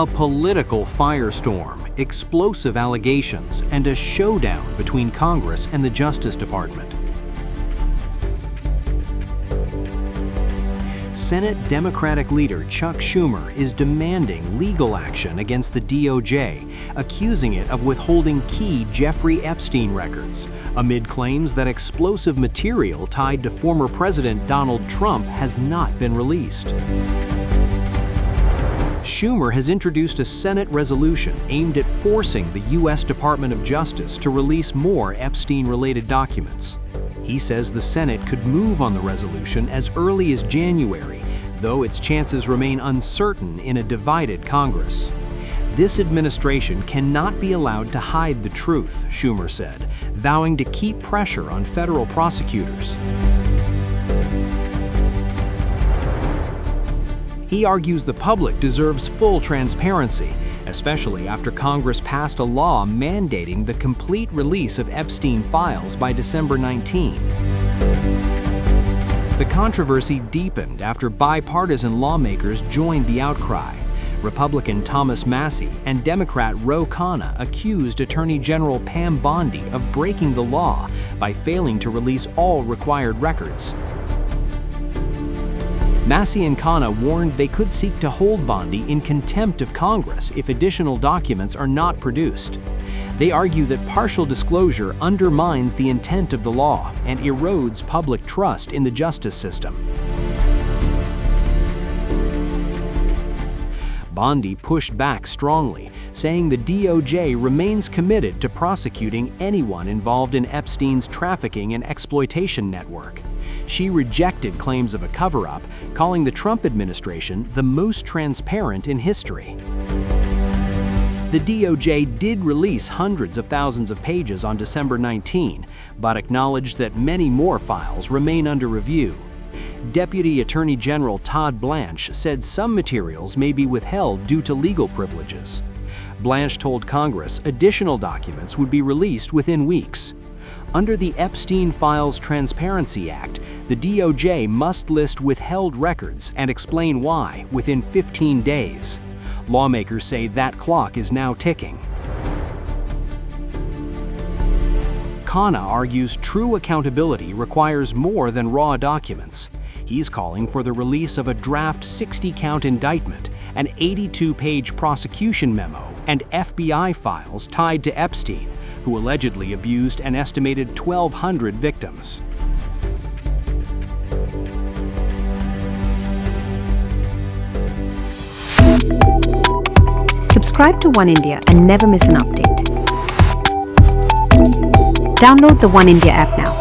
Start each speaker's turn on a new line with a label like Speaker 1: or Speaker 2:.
Speaker 1: A political firestorm, explosive allegations, and a showdown between Congress and the Justice Department. Senate Democratic leader Chuck Schumer is demanding legal action against the DOJ, accusing it of withholding key Jeffrey Epstein records, amid claims that explosive material tied to former President Donald Trump has not been released. Schumer has introduced a Senate resolution aimed at forcing the U.S. Department of Justice to release more Epstein-related documents. He says the Senate could move on the resolution as early as January, though its chances remain uncertain in a divided Congress. This administration cannot be allowed to hide the truth, Schumer said, vowing to keep pressure on federal prosecutors. He argues the public deserves full transparency, especially after Congress passed a law mandating the complete release of Epstein files by December 19. The controversy deepened after bipartisan lawmakers joined the outcry. Republican Thomas Massie and Democrat Ro Khanna accused Attorney General Pam Bondi of breaking the law by failing to release all required records. Massie and Khanna warned they could seek to hold Bondi in contempt of Congress if additional documents are not produced. They argue that partial disclosure undermines the intent of the law and erodes public trust in the justice system. Bondi pushed back strongly, saying the DOJ remains committed to prosecuting anyone involved in Epstein's trafficking and exploitation network. She rejected claims of a cover-up, calling the Trump administration the most transparent in history. The DOJ did release hundreds of thousands of pages on December 19, but acknowledged that many more files remain under review. Deputy Attorney General Todd Blanche said some materials may be withheld due to legal privileges. Blanche told Congress additional documents would be released within weeks. Under the Epstein Files Transparency Act, the DOJ must list withheld records and explain why within 15 days. Lawmakers say that clock is now ticking. Khanna argues true accountability requires more than raw documents. He's calling for the release of a draft 60-count indictment, an 82-page prosecution memo, and FBI files tied to Epstein, who allegedly abused an estimated 1,200 victims.
Speaker 2: Subscribe to One India and never miss an update. Download the One India app now.